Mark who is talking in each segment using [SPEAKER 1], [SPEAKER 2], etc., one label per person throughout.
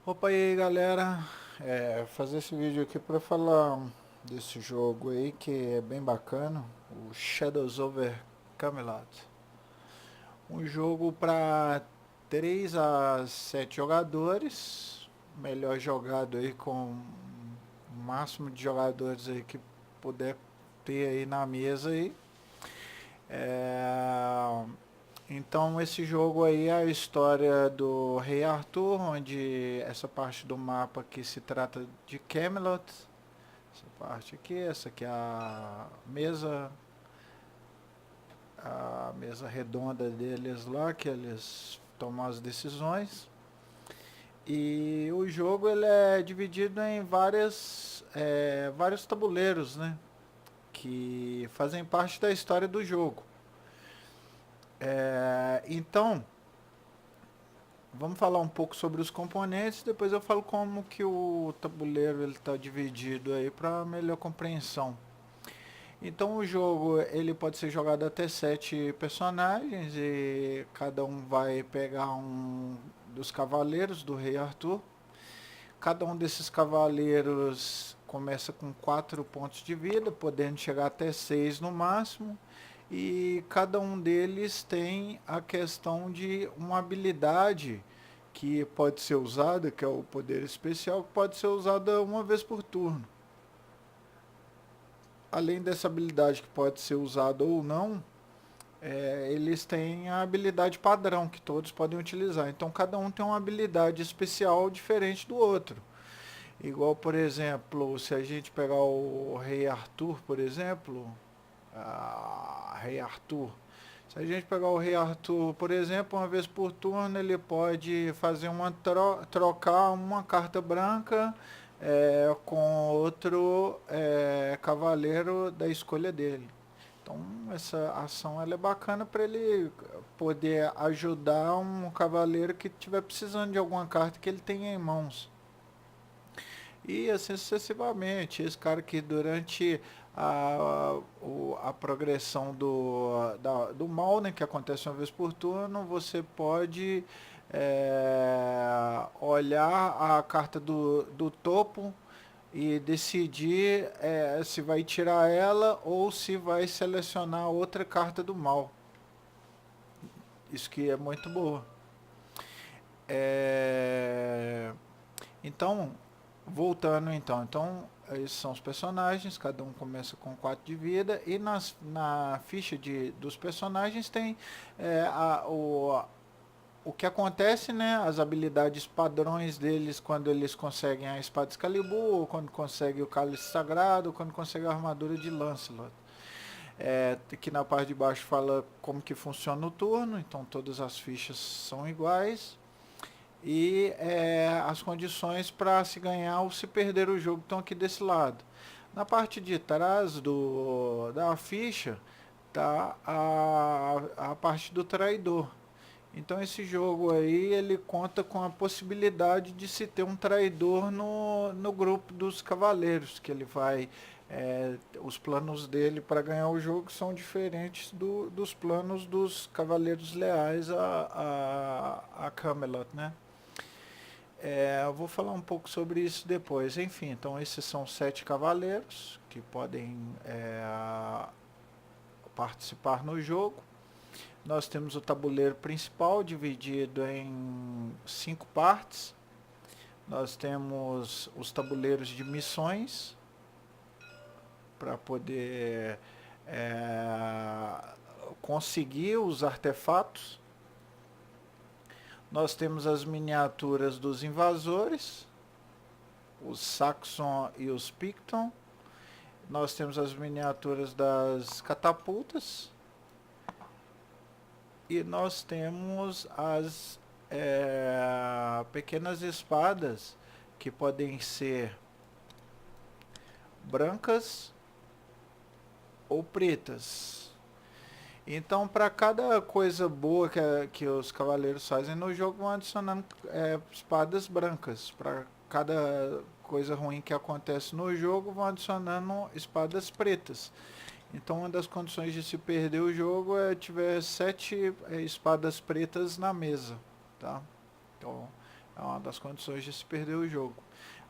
[SPEAKER 1] Opa, e aí galera, fazer esse vídeo aqui para falar desse jogo aí que é bem bacana, o Shadows over Camelot. Um jogo para 3 a 7 jogadores, melhor jogado aí com o máximo de jogadores aí que puder ter aí na mesa aí. É, então esse jogo aí é a história do Rei Arthur, onde essa parte do mapa aqui se trata de Camelot, essa parte aqui, essa aqui é a mesa redonda deles lá, que eles tomam as decisões. E o jogo ele é dividido em vários tabuleiros, né? Que fazem parte da história do jogo. Então, vamos falar um pouco sobre os componentes, depois eu falo como que o tabuleiro ele está dividido aí para melhor compreensão. Então o jogo ele pode ser jogado até 7 personagens e cada um vai pegar um dos cavaleiros do Rei Arthur. Cada um desses cavaleiros começa com 4 pontos de vida, podendo chegar até 6 no máximo. E cada um deles tem a questão de uma habilidade que pode ser usada, que é o poder especial, que pode ser usada uma vez por turno. Além dessa habilidade que pode ser usada ou não, eles têm a habilidade padrão que todos podem utilizar. Então cada um tem uma habilidade especial diferente do outro. Igual, por exemplo, se a gente pegar o Rei Arthur, por exemplo, Rei Arthur. Se a gente pegar o Rei Arthur, por exemplo, uma vez por turno, ele pode fazer trocar uma carta branca com outro cavaleiro da escolha dele. Então essa ação ela é bacana para ele poder ajudar um cavaleiro que estiver precisando de alguma carta que ele tenha em mãos. E assim sucessivamente. Esse cara que durante a progressão do mal, né, que acontece uma vez por turno, você pode olhar a carta do topo e decidir se vai tirar ela ou se vai selecionar outra carta do mal. Isso que é muito boa. É, Então, voltando então, esses são os personagens, cada um começa com 4 de vida e na ficha dos personagens tem o que acontece, né? As habilidades padrões deles quando eles conseguem a espada Excalibur, ou quando conseguem o cálice sagrado, ou quando conseguem a armadura de Lancelot. Que na parte de baixo fala como que funciona o turno, então todas as fichas são iguais e as condições para se ganhar ou se perder o jogo estão aqui desse lado. Na parte de trás da ficha tá a parte do traidor. Então esse jogo aí ele conta com a possibilidade de se ter um traidor no grupo dos cavaleiros, que ele vai os planos dele para ganhar o jogo são diferentes dos planos dos cavaleiros leais a Camelot, né? Eu vou falar um pouco sobre isso depois. Enfim, então esses são 7 cavaleiros que podem participar no jogo. Nós temos o tabuleiro principal dividido em 5 partes. Nós temos os tabuleiros de missões para poder conseguir os artefatos. Nós temos as miniaturas dos invasores, os Saxon e os Picton. Nós temos as miniaturas das catapultas. E nós temos as pequenas espadas que podem ser brancas ou pretas. Então, para cada coisa boa que os cavaleiros fazem no jogo, vão adicionando espadas brancas. Para cada coisa ruim que acontece no jogo, vão adicionando espadas pretas. Então, uma das condições de se perder o jogo tiver 7 espadas pretas na mesa, tá? Então, É uma das condições de se perder o jogo.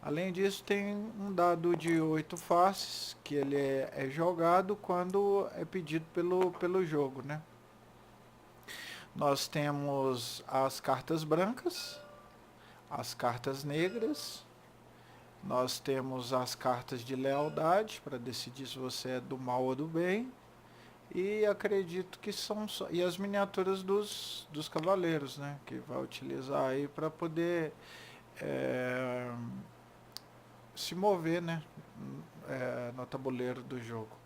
[SPEAKER 1] Além disso, tem um dado de 8 faces, que ele é jogado quando é pedido pelo jogo, né? Nós temos as cartas brancas, as cartas negras, nós temos as cartas de lealdade, para decidir se você é do mal ou do bem, e acredito que são só, e as miniaturas dos cavaleiros, né? Que vai utilizar aí para poder é, se mover, né? No tabuleiro do jogo.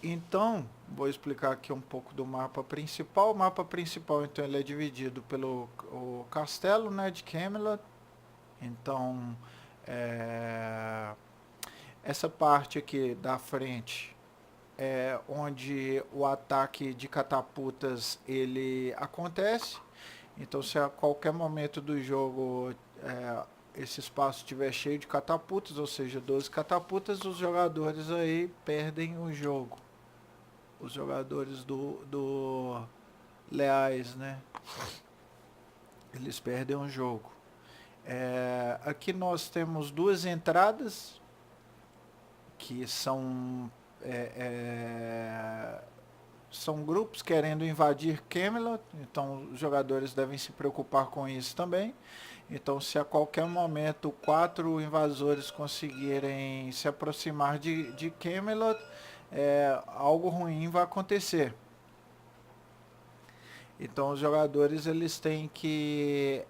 [SPEAKER 1] Então, vou explicar aqui um pouco do mapa principal. O mapa principal, então, ele é dividido pelo o castelo, né, de Camelot. Então, é, essa parte aqui da frente é onde o ataque de catapultas ele acontece. Então, se a qualquer momento do jogo esse espaço estiver cheio de catapultas, ou seja, 12 catapultas, os jogadores aí perdem o jogo. Os jogadores do leais, né? Eles perdem o jogo. Aqui nós temos duas entradas que são grupos querendo invadir Camelot, então os jogadores devem se preocupar com isso também. Então, se a qualquer momento 4 invasores conseguirem se aproximar de Camelot, algo ruim vai acontecer. Então, os jogadores eles têm que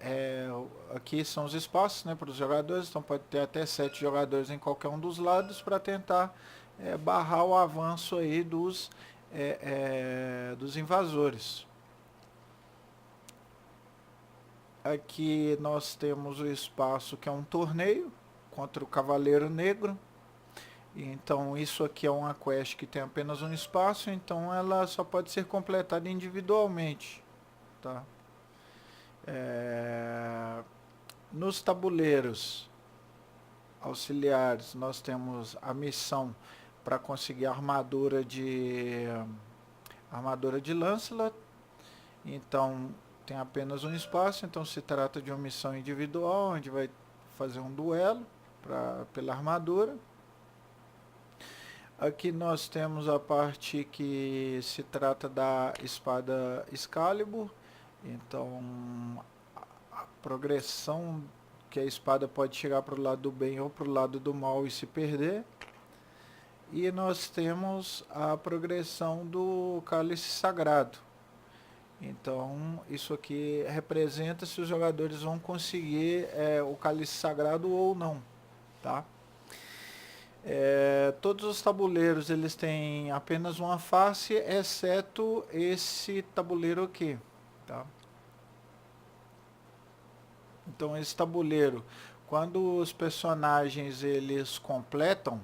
[SPEAKER 1] aqui são os espaços, né, para os jogadores. Então, pode ter até 7 jogadores em qualquer um dos lados para tentar barrar o avanço aí dos invasores. Aqui nós temos o espaço que é um torneio contra o Cavaleiro Negro. Então isso aqui é uma quest que tem apenas um espaço, então ela só pode ser completada individualmente. Tá? Nos tabuleiros auxiliares nós temos a missão para conseguir a armadura de Lancelot. Então tem apenas um espaço, então se trata de uma missão individual, onde vai fazer um duelo pela armadura. Aqui nós temos a parte que se trata da espada Excalibur, então a progressão que a espada pode chegar para o lado do bem ou para o lado do mal e se perder. E nós temos a progressão do Cálice Sagrado. Então, isso aqui representa se os jogadores vão conseguir o Cálice Sagrado ou não, tá? Todos os tabuleiros eles têm apenas uma face, exceto esse tabuleiro aqui, tá? Então, esse tabuleiro, quando os personagens eles completam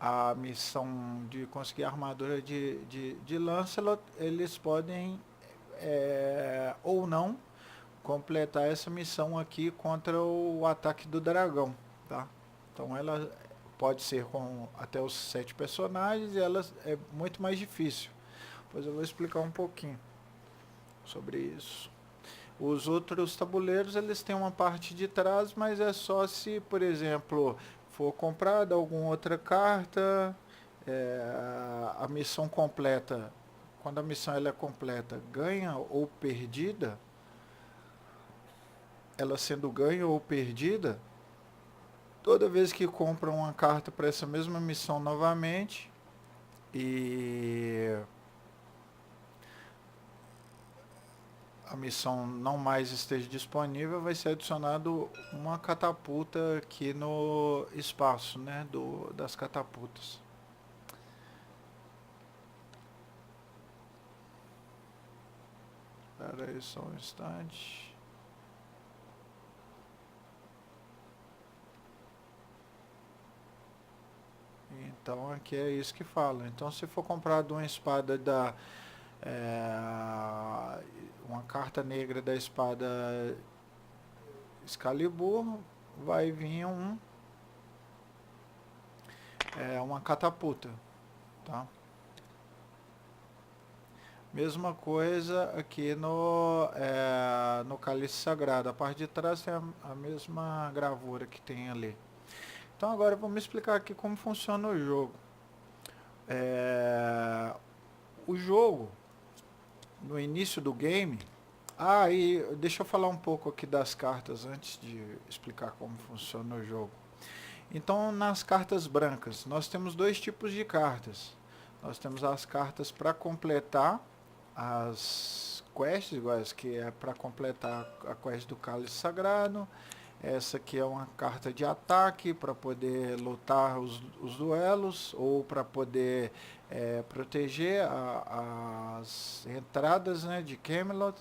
[SPEAKER 1] a missão de conseguir a armadura de Lancelot, eles podem ou não completar essa missão aqui contra o ataque do dragão, tá? Então ela pode ser com até os 7 personagens e ela é muito mais difícil. Pois eu vou explicar um pouquinho sobre isso. Os outros tabuleiros eles têm uma parte de trás, mas é só se, por exemplo, for comprada alguma outra carta, a missão completa. Quando a missão ela é completa, ganha ou perdida, ela sendo ganha ou perdida, toda vez que compra uma carta para essa mesma missão novamente e a missão não mais esteja disponível, vai ser adicionado uma catapulta aqui no espaço, né, das catapultas. Espera aí só um instante. Então aqui é isso que fala. Então se for comprado uma espada uma carta negra da espada Excalibur, vai vir uma catapulta, tá? Mesma coisa aqui no cálice sagrado. A parte de trás tem a mesma gravura que tem ali. Então agora vamos explicar aqui como funciona o jogo. É, o jogo, no início do game... e deixa eu falar um pouco aqui das cartas antes de explicar como funciona o jogo. Então, nas cartas brancas, nós temos dois tipos de cartas. Nós temos as cartas para completar as quests, iguais que é para completar a quest do Cálice Sagrado. Essa aqui é uma carta de ataque para poder lutar os duelos ou para poder proteger as entradas, né, de Camelot.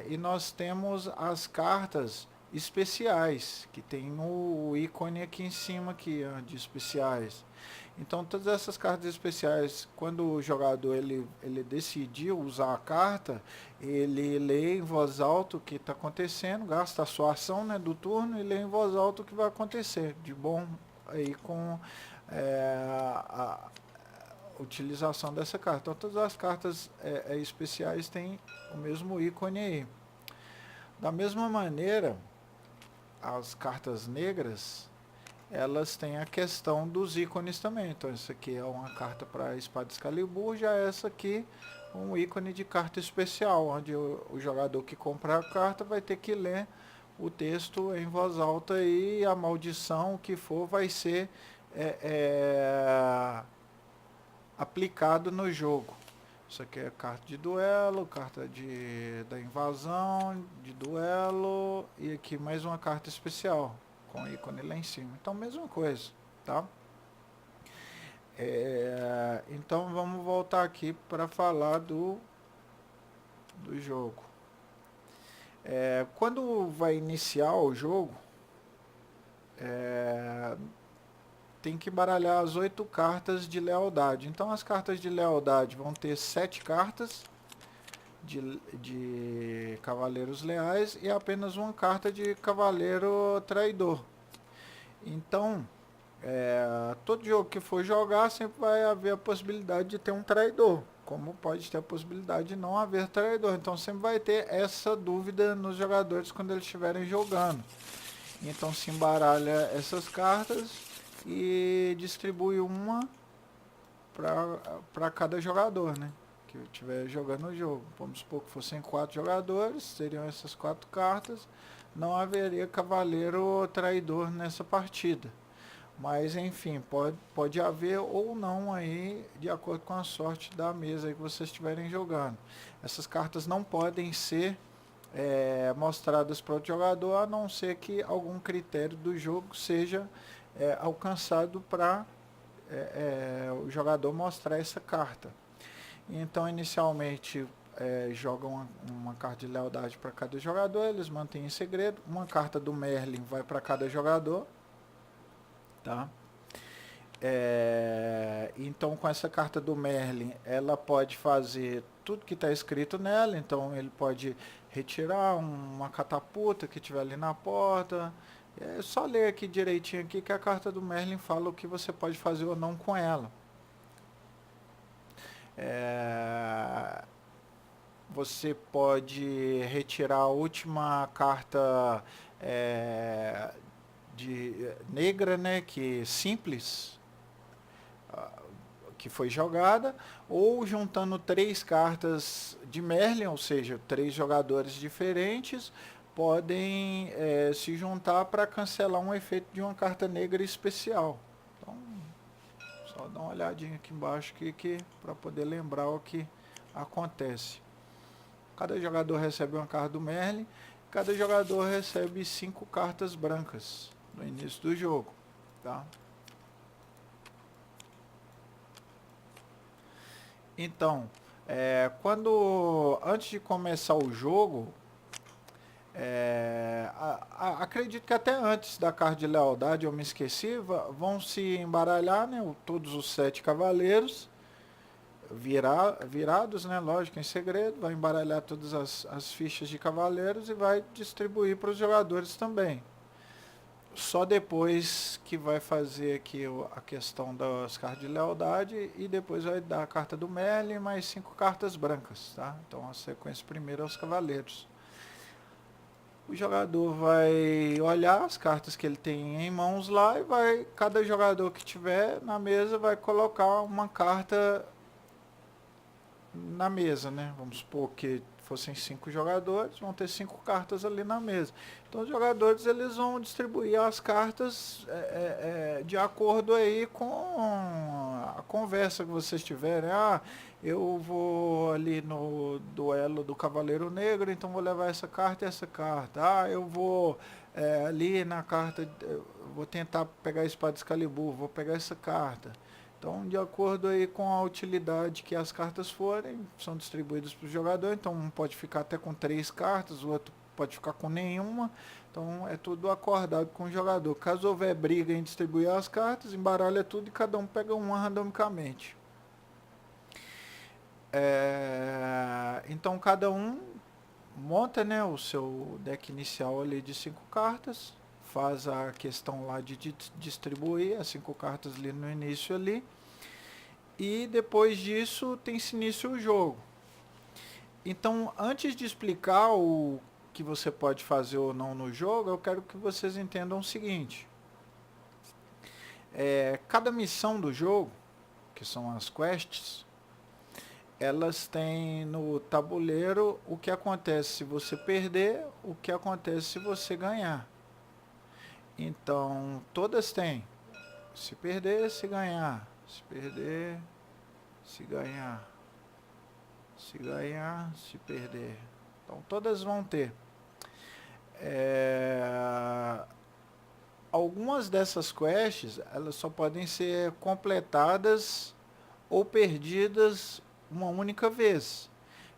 [SPEAKER 1] E nós temos as cartas especiais, que tem o ícone aqui em cima aqui, ó, de especiais. Então todas essas cartas especiais, quando o jogador ele decidiu usar a carta, ele lê em voz alta o que está acontecendo, gasta a sua ação, né, do turno e lê em voz alta o que vai acontecer, de bom aí com a utilização dessa carta. Então todas as cartas especiais têm o mesmo ícone aí. Da mesma maneira, as cartas negras, elas têm a questão dos ícones também. Então essa aqui é uma carta para Espada Excalibur, já essa aqui um ícone de carta especial, onde o jogador que comprar a carta vai ter que ler o texto em voz alta e a maldição que for vai ser aplicado no jogo. Isso aqui é carta de duelo, carta da invasão, de duelo e aqui mais uma carta especial com ícone lá em cima. Então mesma coisa, tá? Então vamos voltar aqui para falar do jogo. Quando vai iniciar o jogo, tem que baralhar as 8 cartas de lealdade. Então as cartas de lealdade vão ter 7 cartas de cavaleiros leais e apenas uma carta de cavaleiro traidor. Então, todo jogo que for jogar sempre vai haver a possibilidade de ter um traidor, como pode ter a possibilidade de não haver traidor. Então sempre vai ter essa dúvida nos jogadores quando eles estiverem jogando. Então se embaralha essas cartas e distribui uma para cada jogador, né, que estiver jogando o jogo. Vamos supor que fossem 4 jogadores, seriam essas 4 cartas, não haveria cavaleiro traidor nessa partida. Mas enfim, pode haver ou não aí, de acordo com a sorte da mesa aí que vocês estiverem jogando. Essas cartas não podem ser mostradas para o jogador, a não ser que algum critério do jogo seja alcançado para o jogador mostrar essa carta. Então inicialmente jogam uma carta de lealdade para cada jogador, eles mantêm em segredo. Uma carta do Merlin vai para cada jogador, tá? Então com essa carta do Merlin, ela pode fazer tudo que está escrito nela. Então ele pode retirar uma catapulta que tiver ali na porta. É só ler aqui direitinho aqui que a carta do Merlin fala o que você pode fazer ou não com ela. Você pode retirar a última carta de negra, né, que simples, que foi jogada, ou juntando 3 cartas de Merlin, ou seja, 3 jogadores diferentes podem se juntar para cancelar um efeito de uma carta negra especial. Então, só dá uma olhadinha aqui embaixo que para poder lembrar o que acontece. Cada jogador recebe uma carta do Merlin, cada jogador recebe 5 cartas brancas no início do jogo, tá? Então, antes de começar o jogo, acredito que até antes da carta de lealdade, eu me esqueci, vão se embaralhar, né, todos os 7 cavaleiros, virados, né, lógico, em segredo, vai embaralhar todas as fichas de cavaleiros e vai distribuir para os jogadores também. só depois que vai fazer aqui a questão das cartas de lealdade e depois vai dar a carta do Merlin mais 5 cartas brancas, tá? Então a sequência primeiro é os cavaleiros. O jogador vai olhar as cartas que ele tem em mãos lá e vai, cada jogador que tiver na mesa vai colocar uma carta na mesa, né? Vamos supor que fossem 5 jogadores, vão ter 5 cartas ali na mesa. Então os jogadores eles vão distribuir as cartas de acordo aí com a conversa que vocês tiverem. Ah, eu vou ali no duelo do Cavaleiro Negro, então vou levar essa carta e essa carta. Ah, eu vou ali na carta, vou tentar pegar a Espada Excalibur, vou pegar essa carta. Então, de acordo aí com a utilidade que as cartas forem, são distribuídas para o jogador. Então, um pode ficar até com 3 cartas, o outro pode ficar com nenhuma. Então, é tudo acordado com o jogador. Caso houver briga em distribuir as cartas, embaralha tudo e cada um pega uma randomicamente. Então, cada um monta, né, o seu deck inicial ali de 5 cartas. Faz a questão lá de distribuir as 5 cartas ali no início ali. E depois disso tem-se início o jogo. Então, antes de explicar o que você pode fazer ou não no jogo, eu quero que vocês entendam o seguinte. Cada missão do jogo, que são as quests, elas têm no tabuleiro o que acontece se você perder, o que acontece se você ganhar. Então, todas têm. Se perder, se ganhar. Se perder, se ganhar. Se ganhar, se perder. Então, todas vão ter. Algumas dessas quests, elas só podem ser completadas ou perdidas uma única vez.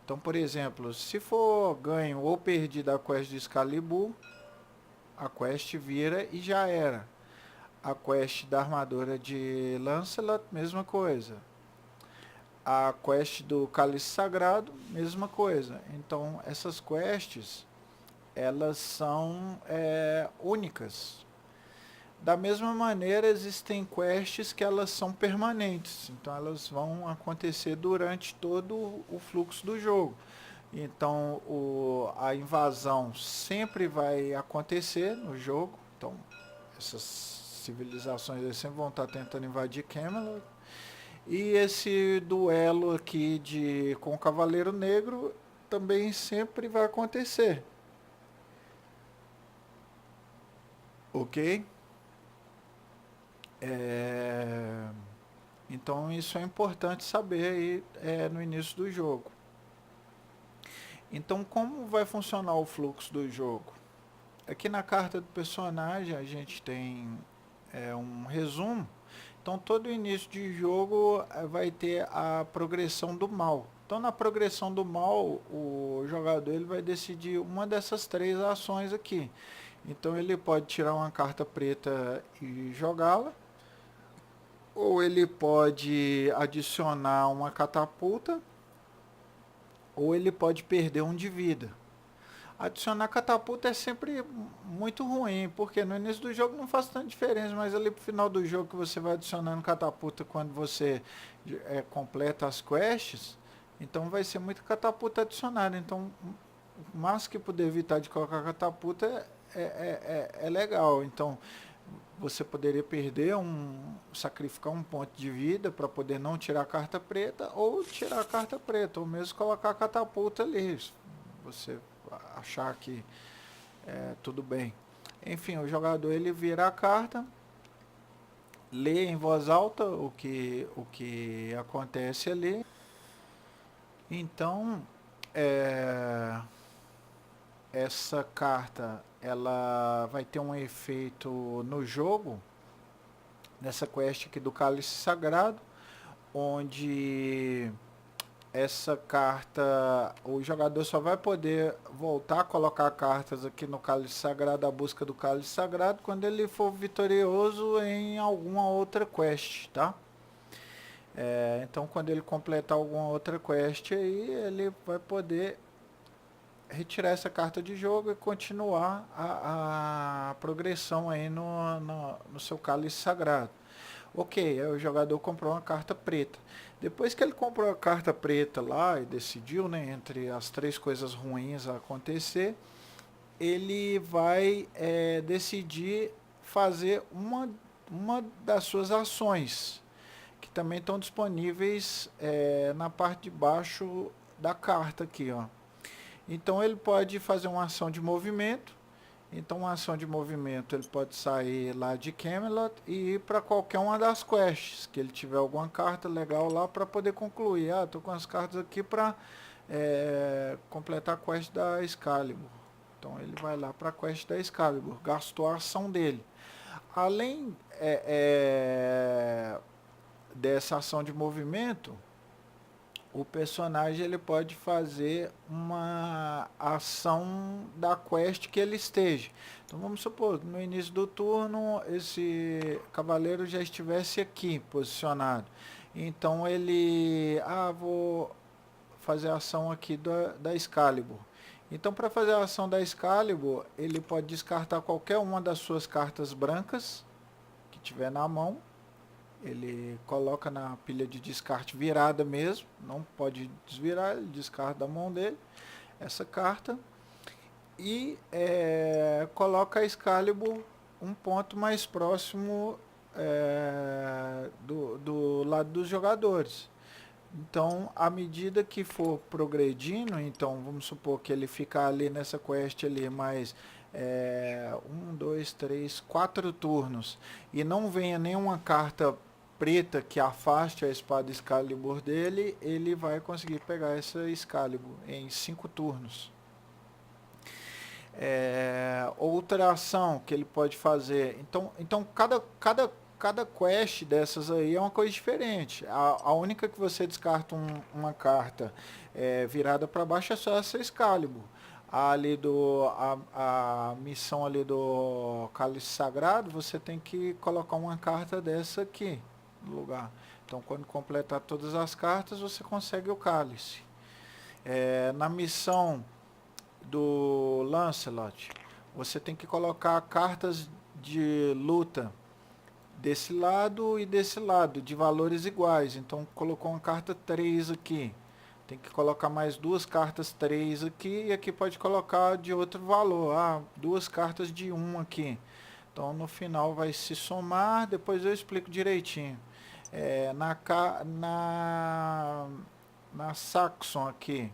[SPEAKER 1] Então, por exemplo, se for ganho ou perdido a quest de Excalibur, a quest vira e já era. A quest da armadura de Lancelot, mesma coisa. A quest do Cálice Sagrado, mesma coisa. Então, essas quests, elas são únicas. Da mesma maneira, existem quests que elas são permanentes. Então, elas vão acontecer durante todo o fluxo do jogo. Então, a invasão sempre vai acontecer no jogo. Então, essas civilizações eles sempre vão estar tentando invadir Camelot. E esse duelo aqui com o Cavaleiro Negro também sempre vai acontecer. Ok? Então isso é importante saber aí no início do jogo. Então como vai funcionar o fluxo do jogo? Aqui na carta do personagem a gente tem um resumo. Então todo início de jogo vai ter a progressão do mal. Então na progressão do mal o jogador ele vai decidir uma dessas 3 ações aqui. Então ele pode tirar uma carta preta e jogá-la, ou ele pode adicionar uma catapulta, ou ele pode perder um de vida. Adicionar catapulta é sempre muito ruim, porque no início do jogo não faz tanta diferença, mas ali pro final do jogo que você vai adicionando catapulta quando você completa as quests, então vai ser muita catapulta adicionada. Então, o máximo que puder evitar de colocar catapulta é legal. Então, você poderia sacrificar um ponto de vida para poder não tirar a carta preta, ou tirar a carta preta, ou mesmo colocar a catapulta ali. Você achar que tudo bem. Enfim, o jogador ele vira a carta, lê em voz alta o que acontece ali. Então, essa carta ela vai ter um efeito no jogo, nessa quest aqui do Cálice Sagrado, onde essa carta, o jogador só vai poder voltar a colocar cartas aqui no Cálice Sagrado, a busca do Cálice Sagrado, quando ele for vitorioso em alguma outra quest, tá? Então quando ele completar alguma outra quest aí, ele vai poder retirar essa carta de jogo e continuar a progressão aí no seu cálice sagrado. Ok, aí o jogador comprou uma carta preta. Depois que ele comprou a carta preta lá e decidiu, né, entre as três coisas ruins a acontecer, ele vai decidir fazer uma das suas ações, que também estão disponíveis na parte de baixo da carta aqui, ó. Então ele pode fazer uma ação de movimento. Então uma ação de movimento ele pode sair lá de Camelot e ir para qualquer uma das quests, que ele tiver alguma carta legal lá para poder concluir. Ah, tô com as cartas aqui para completar a quest da Excalibur. Então ele vai lá para a quest da Excalibur, gastou a ação dele. Além dessa ação de movimento, o personagem ele pode fazer uma ação da quest que ele esteja. Então vamos supor, no início do turno, esse cavaleiro já estivesse aqui, posicionado. Então ele, vou fazer a ação aqui da Excalibur. Então para fazer a ação da Excalibur, ele pode descartar qualquer uma das suas cartas brancas que tiver na mão. Ele coloca na pilha de descarte virada mesmo, não pode desvirar, ele descarta da mão dele essa carta e coloca a Excalibur um ponto mais próximo do lado dos jogadores. Então, à medida que for progredindo, então vamos supor que ele ficar ali nessa quest ali mais 4 turnos e não venha nenhuma carta preta que afaste a espada Excalibur dele, ele vai conseguir pegar essa Excalibur em 5 turnos. Outra ação que ele pode fazer, então cada quest dessas aí é uma coisa diferente. A única que você descarta uma carta virada para baixo é só essa Excalibur. A missão ali do Cálice Sagrado, você tem que colocar uma carta dessa aqui no lugar. Então quando completar todas as cartas, você consegue o cálice. Na missão do Lancelot, você tem que colocar cartas de luta desse lado e desse lado, de valores iguais. Então colocou uma carta 3 aqui, tem que colocar mais 2 cartas 3 aqui, e aqui pode colocar de outro valor, 2 cartas de 1 aqui. Então no final vai se somar, depois eu explico direitinho. Na Saxon aqui,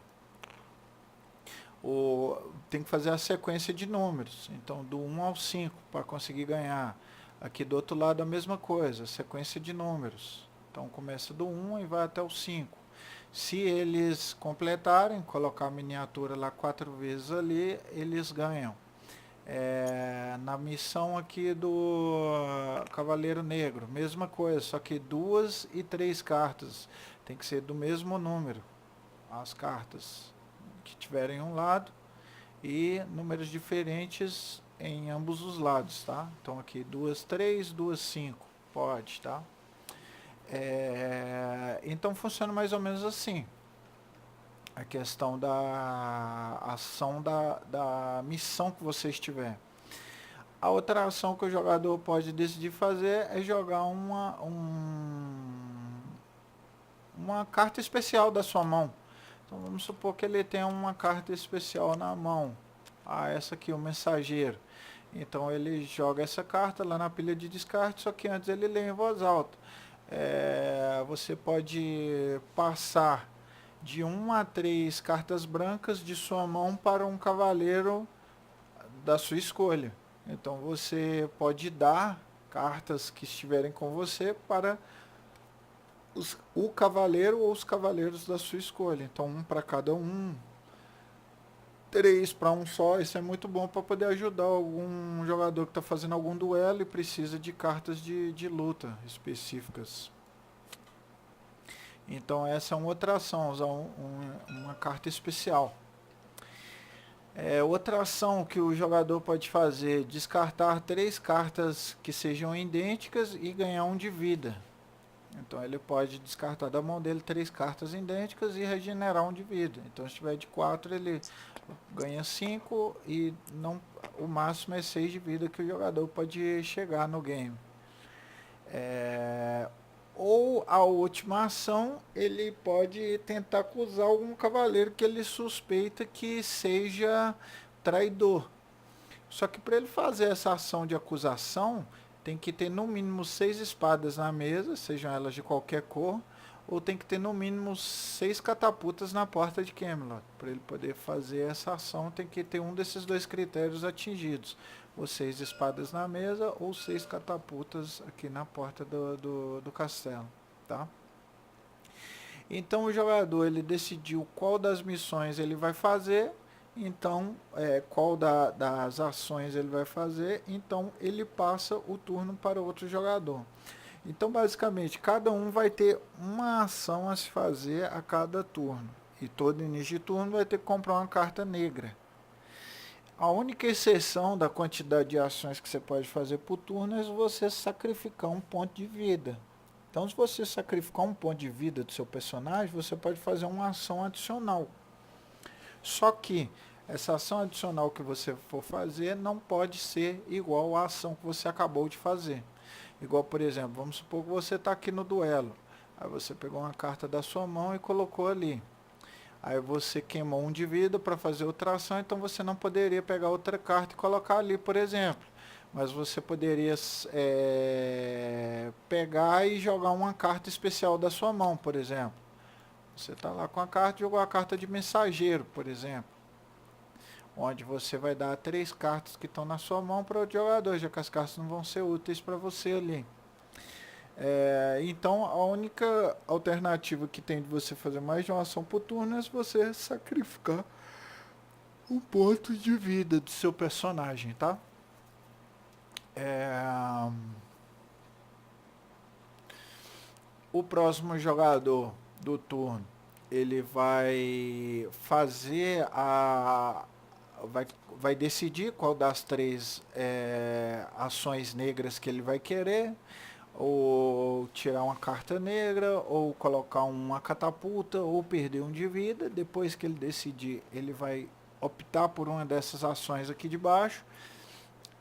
[SPEAKER 1] tem que fazer a sequência de números, então do 1 ao 5 para conseguir ganhar. Aqui do outro lado a mesma coisa, sequência de números. Então começa do 1 e vai até o 5. Se eles completarem, colocar a miniatura lá 4 vezes ali, eles ganham. Na missão aqui do Cavaleiro Negro, mesma coisa, só que 2 e 3 cartas. Tem que ser do mesmo número, as cartas que tiverem um lado, e números diferentes em ambos os lados, tá? Então aqui 2, 3, 2, 5, pode, tá? Então funciona mais ou menos assim. A questão da ação da missão que você estiver. A outra ação que o jogador pode decidir fazer é jogar uma carta especial da sua mão. Então vamos supor que ele tenha uma carta especial na mão. Essa aqui, o mensageiro. Então ele joga essa carta lá na pilha de descarte, só que antes ele lê em voz alta. Você pode passar de 1 a 3 cartas brancas de sua mão para um cavaleiro da sua escolha. Então você pode dar cartas que estiverem com você para o cavaleiro ou os cavaleiros da sua escolha. Então 1 para cada um, 3 para um só. Isso é muito bom para poder ajudar algum jogador que está fazendo algum duelo e precisa de cartas de luta específicas. Então essa é uma outra ação, usar uma carta especial. Outra ação que o jogador pode fazer: descartar 3 cartas que sejam idênticas e ganhar 1 de vida. Então ele pode descartar da mão dele 3 cartas idênticas e regenerar 1 de vida. Então se tiver de 4 ele ganha 5 e não, o máximo é 6 de vida que o jogador pode chegar no game. Ou a última ação, ele pode tentar acusar algum cavaleiro que ele suspeita que seja traidor. Só que para ele fazer essa ação de acusação, tem que ter no mínimo 6 espadas na mesa, sejam elas de qualquer cor, ou tem que ter no mínimo 6 catapultas na porta de Camelot. Para ele poder fazer essa ação, tem que ter um desses dois critérios atingidos. Ou 6 espadas na mesa, ou 6 catapultas aqui na porta do castelo. Tá? Então o jogador ele decidiu qual das missões ele vai fazer, então qual das ações ele vai fazer, então ele passa o turno para outro jogador. Então basicamente cada um vai ter uma ação a se fazer a cada turno, e todo início de turno vai ter que comprar uma carta negra. A única exceção da quantidade de ações que você pode fazer por turno é você sacrificar um ponto de vida. Então, se você sacrificar um ponto de vida do seu personagem, você pode fazer uma ação adicional. Só que essa ação adicional que você for fazer não pode ser igual à ação que você acabou de fazer. Igual, por exemplo, vamos supor que você está aqui no duelo. Aí você pegou uma carta da sua mão e colocou ali. Aí você queimou 1 de vida para fazer outra ação, então você não poderia pegar outra carta e colocar ali, por exemplo. Mas você poderia pegar e jogar uma carta especial da sua mão, por exemplo. Você está lá com a carta e jogou a carta de mensageiro, por exemplo. Onde você vai dar 3 cartas que estão na sua mão para o jogador, já que as cartas não vão ser úteis para você ali. Então a única alternativa que tem de você fazer mais de uma ação por turno é você sacrificar um ponto de vida do seu personagem, tá? O próximo jogador do turno, ele vai fazer vai decidir qual das 3 ações negras que ele vai querer, ou tirar uma carta negra, ou colocar uma catapulta, ou perder 1 de vida. Depois que ele decidir, ele vai optar por uma dessas ações aqui de baixo.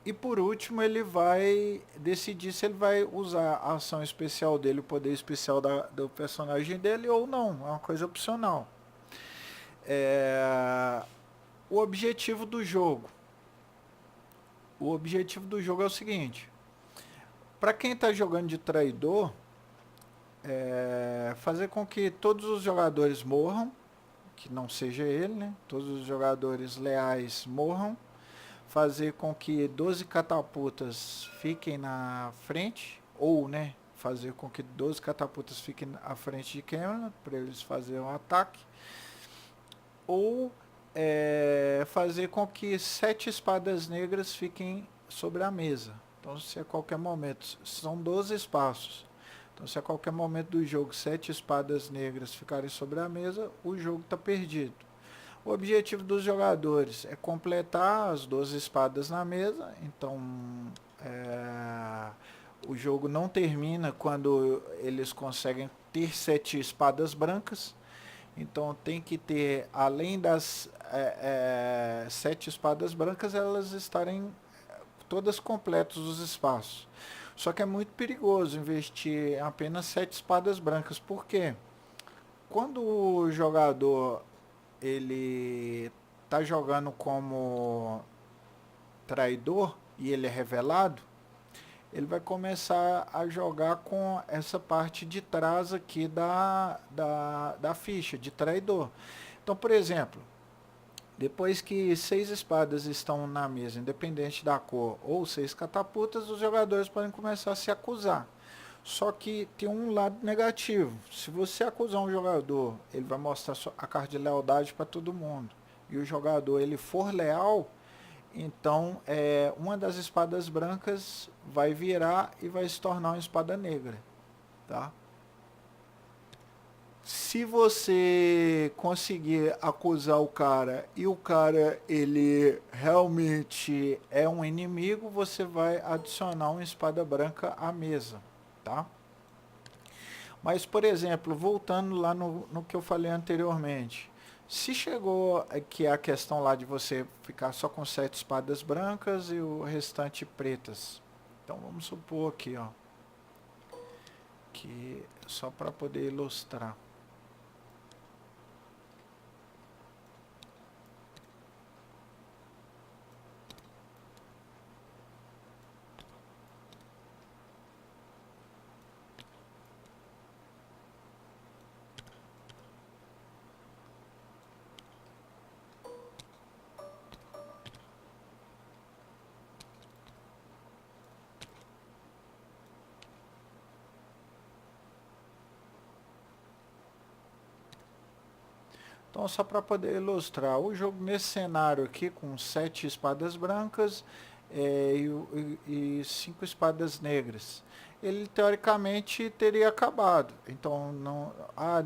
[SPEAKER 1] E por último, ele vai decidir se ele vai usar a ação especial dele, o poder especial do personagem dele, ou não. É uma coisa opcional. O objetivo do jogo. O objetivo do jogo é o seguinte. Para quem está jogando de traidor, fazer com que todos os jogadores morram, que não seja ele, né? Todos os jogadores leais morram. Fazer com que 12 catapultas fiquem na frente, ou, né, fazer com que 12 catapultas fiquem à frente de Camelot, para eles fazerem um ataque. Ou fazer com que 7 espadas negras fiquem sobre a mesa. Então, se a qualquer momento, são 12 espaços. Então, se a qualquer momento do jogo 7 espadas negras ficarem sobre a mesa, o jogo está perdido. O objetivo dos jogadores é completar as 12 espadas na mesa. Então, o jogo não termina quando eles conseguem ter 7 espadas brancas. Então tem que ter, além das 7 espadas brancas, elas estarem todas completas os espaços. Só que é muito perigoso investir em apenas 7 espadas brancas. Por quê? Quando o jogador ele está jogando como traidor e ele é revelado, ele vai começar a jogar com essa parte de trás aqui da ficha de traidor. Então, por exemplo, depois que 6 espadas estão na mesa, independente da cor, ou 6 catapultas, os jogadores podem começar a se acusar. Só que tem um lado negativo. Se você acusar um jogador, ele vai mostrar a carta de lealdade para todo mundo. E o jogador ele for leal, então uma das espadas brancas vai virar e vai se tornar uma espada negra. Tá? Se você conseguir acusar o cara e o cara ele realmente é um inimigo, você vai adicionar uma espada branca à mesa. Tá? Mas, por exemplo, voltando lá no que eu falei anteriormente, se chegou aqui a questão lá de você ficar só com 7 espadas brancas e o restante pretas. Então vamos supor aqui, ó, que só para poder ilustrar. Então, só para poder ilustrar, o jogo nesse cenário aqui, com 7 espadas brancas e 5 espadas negras, ele teoricamente teria acabado. Então,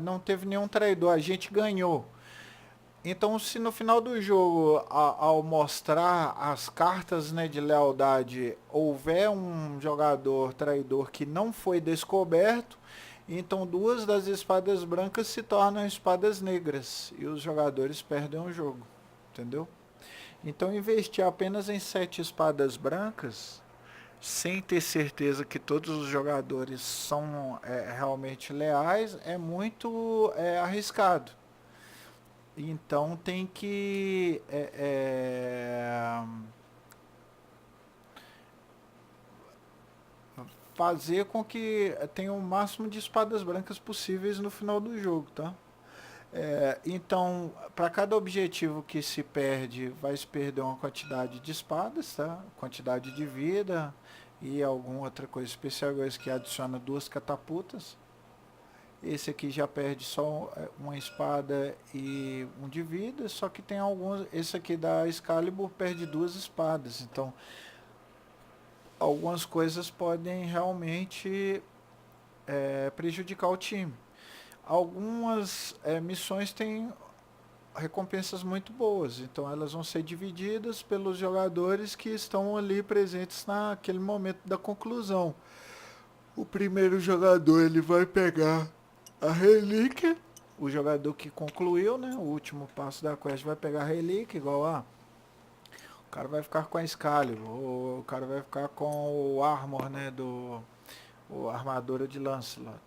[SPEAKER 1] não teve nenhum traidor, a gente ganhou. Então, se no final do jogo, ao mostrar as cartas, né, de lealdade, houver um jogador traidor que não foi descoberto, então 2 das espadas brancas se tornam espadas negras e os jogadores perdem o jogo, entendeu? Então, investir apenas em 7 espadas brancas, sem ter certeza que todos os jogadores são realmente leais, é muito arriscado. Então tem que fazer com que tenha o máximo de espadas brancas possíveis no final do jogo, tá? Então, para cada objetivo que se perde, vai se perder uma quantidade de espadas, tá? Quantidade de vida e alguma outra coisa especial, esse que adiciona 2 catapultas. Esse aqui já perde só uma espada e um de vida, só que tem alguns. Esse aqui da Excalibur perde 2 espadas. Então, algumas coisas podem realmente prejudicar o time. Algumas missões têm recompensas muito boas, então elas vão ser divididas pelos jogadores que estão ali presentes naquele momento da conclusão. O primeiro jogador ele vai pegar a relíquia. O jogador que concluiu, né, o último passo da quest vai pegar a relíquia, igual o cara vai ficar com a Excalibur, o cara vai ficar com o Armor, né, a armadura de Lancelot.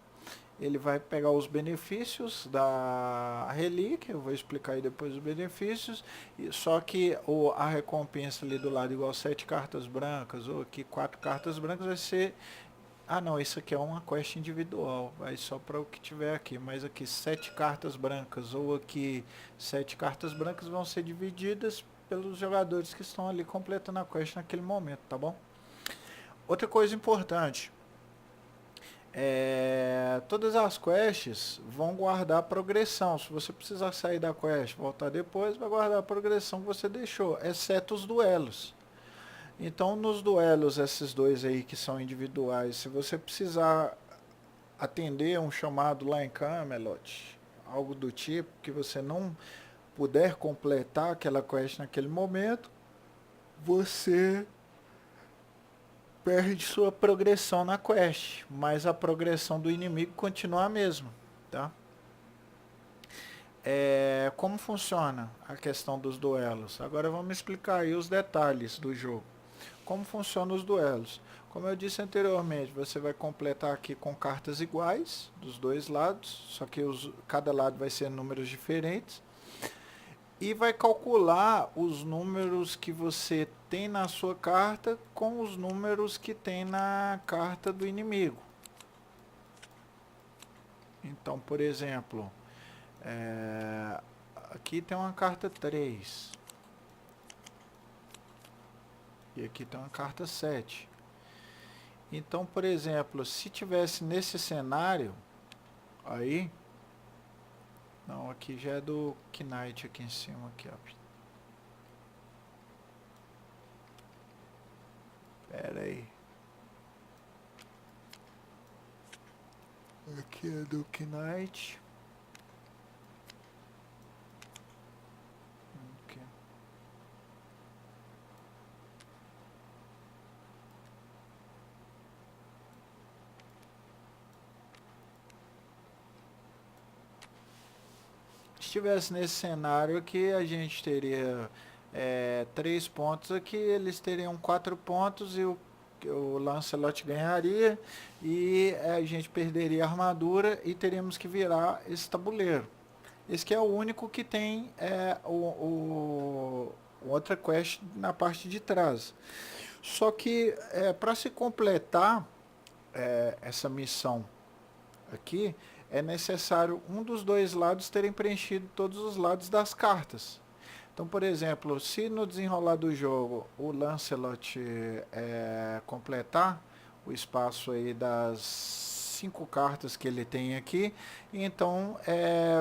[SPEAKER 1] Ele vai pegar os benefícios da relíquia, eu vou explicar aí depois os benefícios, só que a recompensa ali do lado, igual 7 cartas brancas, ou aqui 4 cartas brancas, vai ser. Ah não, isso aqui é uma quest individual, vai só para o que tiver aqui, mas aqui 7 cartas brancas ou aqui 7 cartas brancas vão ser divididas pelos jogadores que estão ali completando a quest naquele momento, tá bom? Outra coisa importante, todas as quests vão guardar progressão. Se você precisar sair da quest, voltar depois, vai guardar a progressão que você deixou, exceto os duelos. Então, nos duelos, esses dois aí que são individuais, se você precisar atender um chamado lá em Camelot, algo do tipo, que você não puder completar aquela quest naquele momento, você perde sua progressão na quest, mas a progressão do inimigo continua a mesma, tá? Como funciona a questão dos duelos? Agora vamos explicar aí os detalhes do jogo. Como funcionam os duelos? Como eu disse anteriormente, você vai completar aqui com cartas iguais dos dois lados, só que cada lado vai ser números diferentes. E vai calcular os números que você tem na sua carta com os números que tem na carta do inimigo. Então, por exemplo, aqui tem uma carta 3. E aqui tem uma carta 7. Então, por exemplo, se tivesse nesse cenário, aí, não, aqui já é do Knight aqui em cima, aqui, ó. Pera aí. Aqui é do Knight. Aqui. estivesse nesse cenário aqui, a gente teria 3 pontos aqui, eles teriam 4 pontos e o Lancelot ganharia e a gente perderia a armadura e teríamos que virar esse tabuleiro. Esse que é o único que tem outra quest na parte de trás. Só que para se completar essa missão aqui, é necessário um dos dois lados terem preenchido todos os lados das cartas. Então, por exemplo, se no desenrolar do jogo o Lancelot completar o espaço aí das 5 cartas que ele tem aqui, então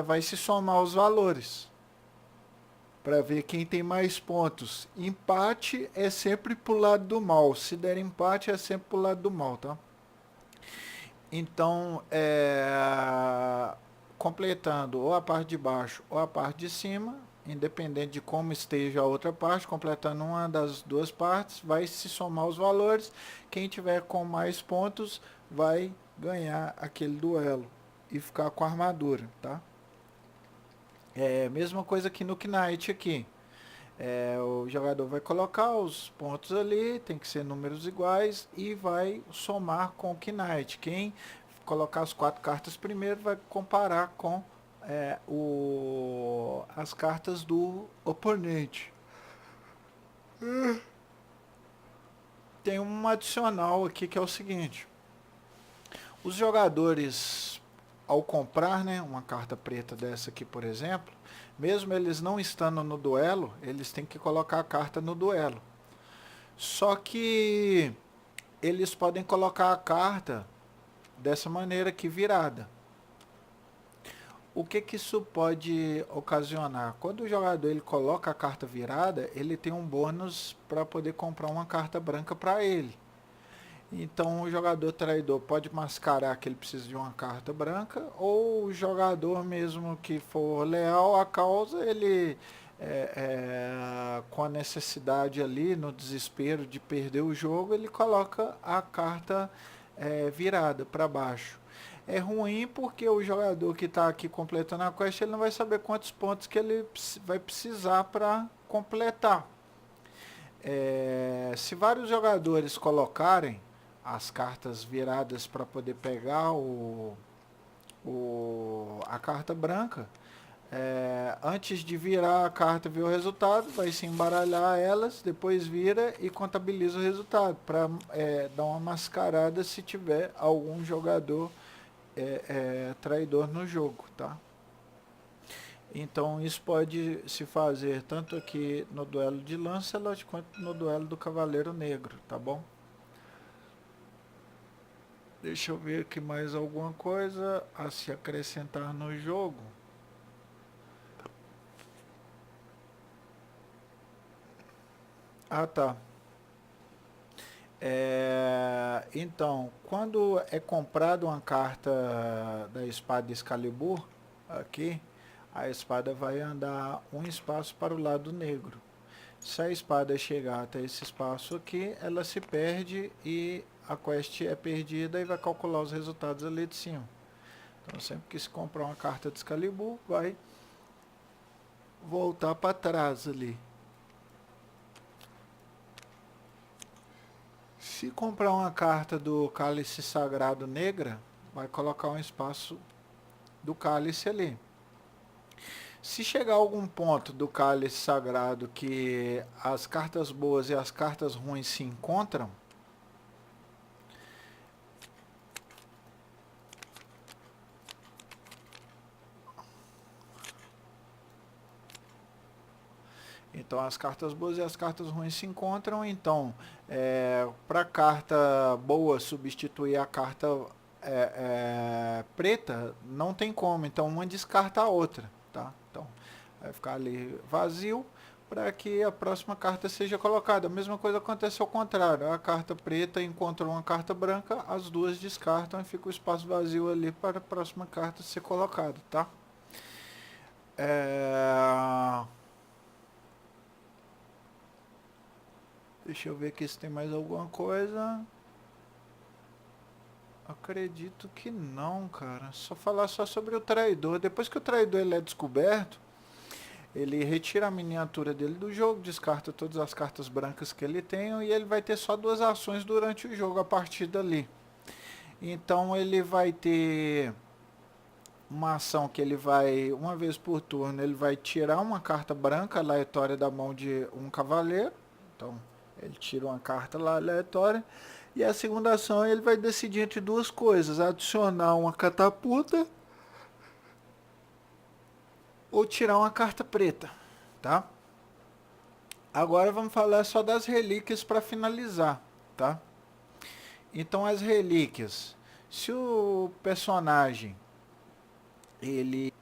[SPEAKER 1] vai se somar os valores para ver quem tem mais pontos. Empate é sempre pro lado do mal. Se der empate é sempre pro lado do mal, tá? Então, completando ou a parte de baixo ou a parte de cima, independente de como esteja a outra parte, completando uma das duas partes, vai se somar os valores. Quem tiver com mais pontos vai ganhar aquele duelo e ficar com a armadura, tá? Mesma coisa que no Knight aqui. O jogador vai colocar os pontos ali, tem que ser números iguais e vai somar com o Knight. Quem colocar as 4 cartas primeiro vai comparar com as cartas do oponente. Tem um adicional aqui que é o seguinte: os jogadores, ao comprar, né, uma carta preta dessa aqui, por exemplo, mesmo eles não estando no duelo, eles têm que colocar a carta no duelo. Só que eles podem colocar a carta dessa maneira aqui virada. O que isso pode ocasionar? Quando o jogador ele coloca a carta virada, ele tem um bônus para poder comprar uma carta branca para ele. Então o jogador traidor pode mascarar que ele precisa de uma carta branca, ou o jogador mesmo que for leal à causa, ele com a necessidade ali, no desespero de perder o jogo, ele coloca a carta virada para baixo. É ruim porque o jogador que está aqui completando a quest, ele não vai saber quantos pontos que ele vai precisar para completar. Se vários jogadores colocarem as cartas viradas para poder pegar a carta branca, antes de virar a carta, ver o resultado, vai se embaralhar elas, depois vira e contabiliza o resultado para dar uma mascarada se tiver algum jogador traidor no jogo, tá? Então isso pode se fazer tanto aqui no duelo de Lancelot quanto no duelo do Cavaleiro Negro, tá bom? Deixa eu ver aqui mais alguma coisa a se acrescentar no jogo. Ah, tá. Então, quando é comprado uma carta da espada Excalibur, aqui, a espada vai andar um espaço para o lado negro. Se a espada chegar até esse espaço aqui, ela se perde e a quest é perdida e vai calcular os resultados ali de cima. Então sempre que se comprar uma carta de Excalibur, vai voltar para trás ali. Se comprar uma carta do Cálice Sagrado Negra, vai colocar um espaço do cálice ali. Se chegar a algum ponto do Cálice Sagrado que as cartas boas e as cartas ruins se encontram, então as cartas boas e as cartas ruins se encontram, então para a carta boa substituir a carta preta, não tem como, então uma descarta a outra, tá? Então vai ficar ali vazio para que a próxima carta seja colocada. A mesma coisa acontece ao contrário, a carta preta encontrou uma carta branca, as duas descartam e fica o espaço vazio ali para a próxima carta ser colocada, tá? Deixa eu ver aqui se tem mais alguma coisa. Acredito que não, cara. Só falar só sobre o traidor. Depois que o traidor ele é descoberto, ele retira a miniatura dele do jogo, descarta todas as cartas brancas que ele tem e ele vai ter só duas ações durante o jogo a partir dali. Então ele vai ter uma ação que ele vai, uma vez por turno, ele vai tirar uma carta branca aleatória da mão de um cavaleiro. Então ele tira uma carta lá aleatória. E a segunda ação ele vai decidir entre duas coisas: adicionar uma catapulta ou tirar uma carta preta, tá? Agora vamos falar só das relíquias para finalizar, tá? Então as relíquias, se o personagem ele,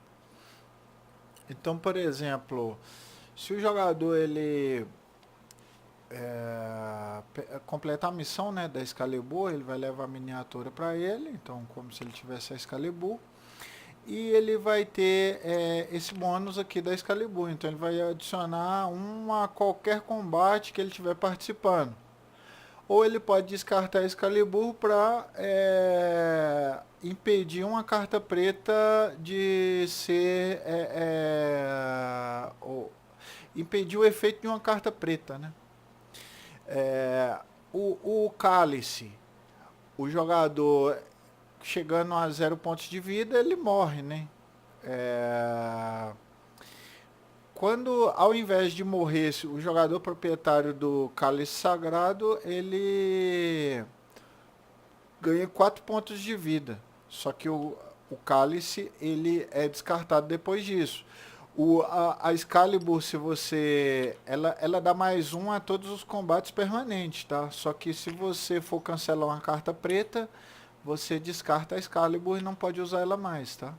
[SPEAKER 1] então por exemplo, se o jogador ele completar a missão, né, da Excalibur, ele vai levar a miniatura para ele, então como se ele tivesse a Excalibur. E ele vai ter esse bônus aqui da Excalibur. Então ele vai adicionar um a qualquer combate que ele estiver participando. Ou ele pode descartar a Excalibur para impedir uma carta preta de ser. Impedir o efeito de uma carta preta, né? O cálice, o jogador chegando a 0 pontos de vida, ele morre, né? É, quando, ao invés de morrer, o jogador proprietário do cálice sagrado, ele ganha 4 pontos de vida. Só que o cálice, ele é descartado depois disso. A Excalibur, se você. Ela dá mais um a todos os combates permanentes, tá? Só que se você for cancelar uma carta preta, você descarta a Excalibur e não pode usar ela mais, tá?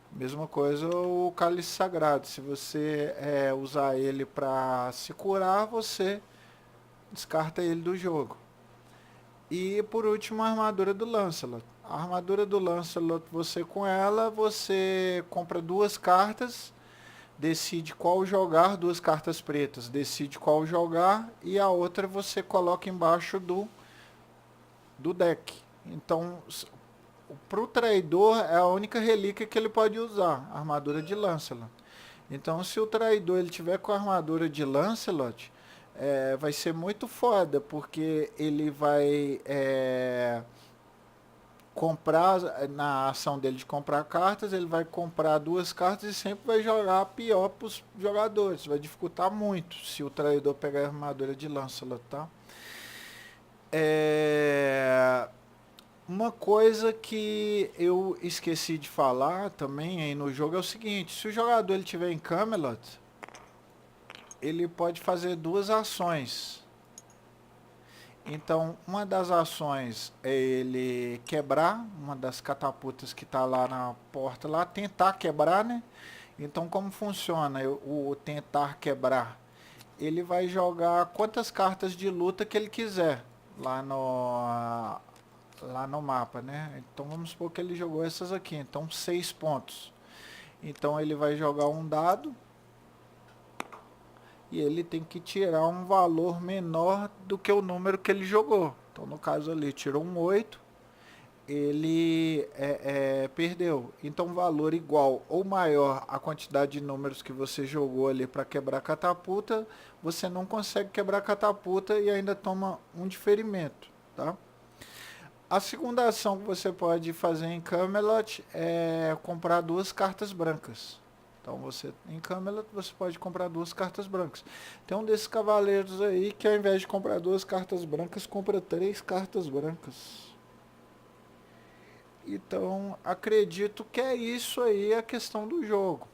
[SPEAKER 1] Mesma coisa o Cálice Sagrado. Se você usar ele para se curar, você descarta ele do jogo. E por último a armadura do Lancelot. A armadura do Lancelot, você com ela, você compra duas cartas, decide qual jogar, duas cartas pretas, decide qual jogar e a outra você coloca embaixo do deck. Então, para o traidor é a única relíquia que ele pode usar, a armadura de Lancelot. Então, se o traidor ele tiver com a armadura de Lancelot, vai ser muito foda, porque ele vai comprar, na ação dele de comprar cartas, ele vai comprar duas cartas e sempre vai jogar pior para os jogadores. Vai dificultar muito se o traidor pegar a armadura de Lancelot, tá? Uma coisa que eu esqueci de falar também aí no jogo é o seguinte: se o jogador ele tiver em Camelot, ele pode fazer duas ações. Então, uma das ações é ele quebrar uma das catapultas que está lá na porta, lá tentar quebrar, né? Então, como funciona o tentar quebrar? Ele vai jogar quantas cartas de luta que ele quiser lá no mapa, né? Então vamos supor que ele jogou essas aqui, então 6 pontos. Então ele vai jogar um dado e ele tem que tirar um valor menor do que o número que ele jogou. Então no caso ali tirou um 8, ele perdeu. Então valor igual ou maior a quantidade de números que você jogou ali para quebrar a catapulta, você não consegue quebrar a catapulta e ainda toma um diferimento, tá? A segunda ação que você pode fazer em Camelot é comprar duas cartas brancas. Então você em Camelot você pode comprar duas cartas brancas. Tem um desses cavaleiros aí que ao invés de comprar duas cartas brancas, compra três cartas brancas. Então acredito que é isso aí a questão do jogo.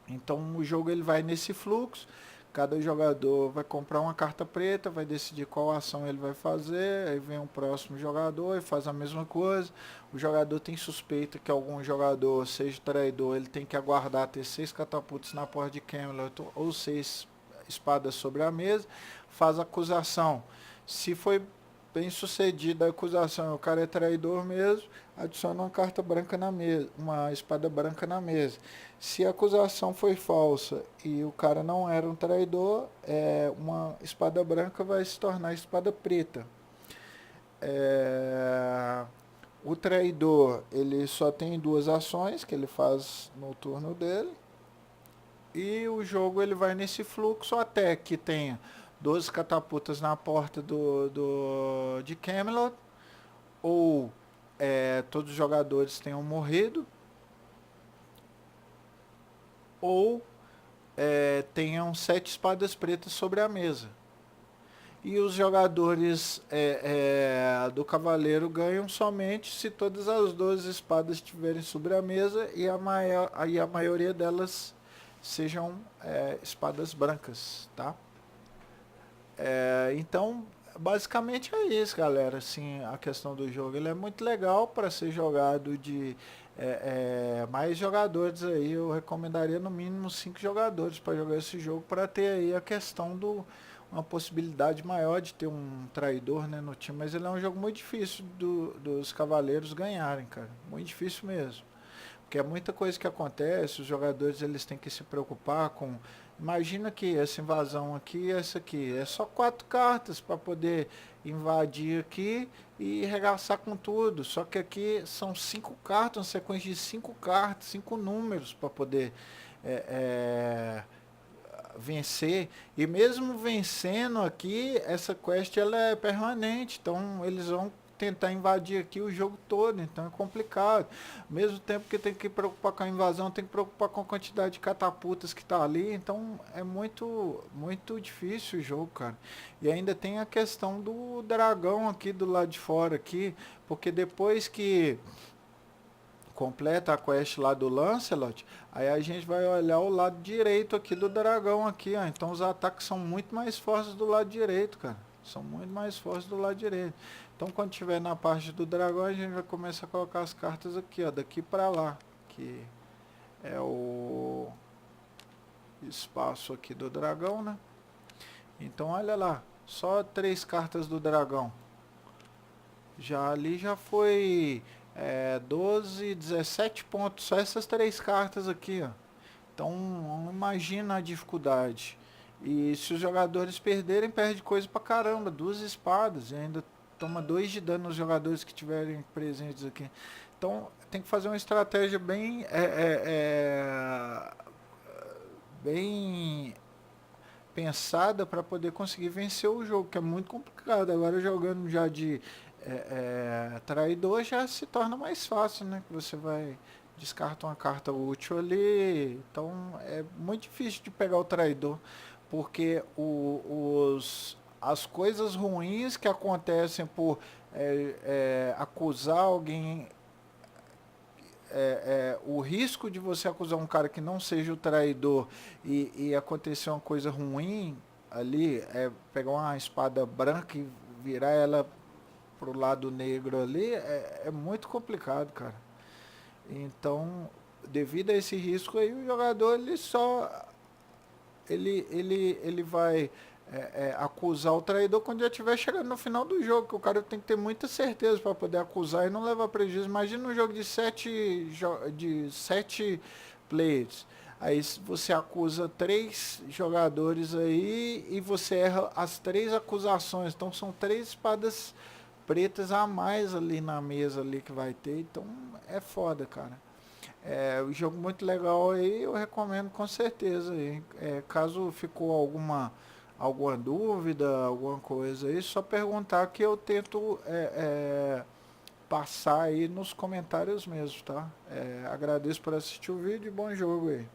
[SPEAKER 1] Então o jogo ele vai nesse fluxo. Cada jogador vai comprar uma carta preta, vai decidir qual ação ele vai fazer, aí vem um próximo jogador e faz a mesma coisa. O jogador tem suspeita que algum jogador seja traidor, ele tem que aguardar ter 6 catapultas na porta de Camelot ou 6 espadas sobre a mesa, faz a acusação. Se foi bem sucedida a acusação, o cara é traidor mesmo, adiciona uma carta branca na mesa, uma espada branca na mesa. Se a acusação foi falsa e o cara não era um traidor, uma espada branca vai se tornar espada preta. O traidor, ele só tem duas ações que ele faz no turno dele. E o jogo ele vai nesse fluxo até que tenha 12 catapultas na porta de Camelot, ou todos os jogadores tenham morrido, ou tenham 7 espadas pretas sobre a mesa. E os jogadores do cavaleiro ganham somente se todas as 12 espadas estiverem sobre a mesa e a maioria delas sejam espadas brancas, tá? Então, basicamente é isso, galera. Assim, a questão do jogo, ele é muito legal para ser jogado de mais jogadores aí. Eu recomendaria no mínimo 5 jogadores para jogar esse jogo, para ter aí a questão do uma possibilidade maior de ter um traidor, né, no time. Mas ele é um jogo muito difícil dos cavaleiros ganharem, cara. Muito difícil mesmo. Porque é muita coisa que acontece, os jogadores eles têm que se preocupar com. Imagina que essa invasão aqui, essa aqui, é só 4 cartas para poder invadir aqui e regaçar com tudo. Só que aqui são 5 cartas, uma sequência de 5 cartas, 5 números para poder é, é, vencer. E mesmo vencendo aqui, essa quest ela é permanente. Então eles vão tentar invadir aqui o jogo todo, então é complicado. Ao mesmo tempo que tem que preocupar com a invasão, tem que preocupar com a quantidade de catapultas que tá ali, então é muito difícil o jogo, cara. E ainda tem a questão do dragão aqui do lado de fora aqui, porque depois que completa a quest lá do Lancelot, aí a gente vai olhar o lado direito aqui do dragão aqui, ó. Então os ataques são muito mais fortes do lado direito, cara. São muito mais fortes do lado direito. Então quando tiver na parte do dragão, a gente vai começar a colocar as cartas aqui, ó, daqui para lá, que é o espaço aqui do dragão, né? Então olha lá, só 3 cartas do dragão. Já ali já foi 12, 17 pontos, só essas 3 cartas aqui, ó. Então imagina a dificuldade. E se os jogadores perderem, perde coisa pra caramba, 2 espadas, e ainda toma 2 de dano nos jogadores que estiverem presentes aqui. Então tem que fazer uma estratégia bem pensada para poder conseguir vencer o jogo, que é muito complicado. Agora jogando já de traidor já se torna mais fácil, né? Que você vai descarta uma carta útil ali, então é muito difícil de pegar o traidor, porque as coisas ruins que acontecem por acusar alguém, o risco de você acusar um cara que não seja o traidor e acontecer uma coisa ruim ali, pegar uma espada branca e virar ela pro lado negro ali, é muito complicado, cara. Então, devido a esse risco aí, o jogador ele vai acusar o traidor quando já estiver chegando no final do jogo, que o cara tem que ter muita certeza para poder acusar e não levar prejuízo. Imagina um jogo de 7 players. Aí você acusa 3 jogadores aí e você erra as 3 acusações. Então são 3 espadas pretas a mais ali na mesa ali que vai ter. Então é foda, cara. O jogo muito legal aí, eu recomendo com certeza aí. Caso ficou alguma dúvida, alguma coisa aí, só perguntar que eu tento passar aí nos comentários mesmo, tá? Agradeço por assistir o vídeo e bom jogo aí.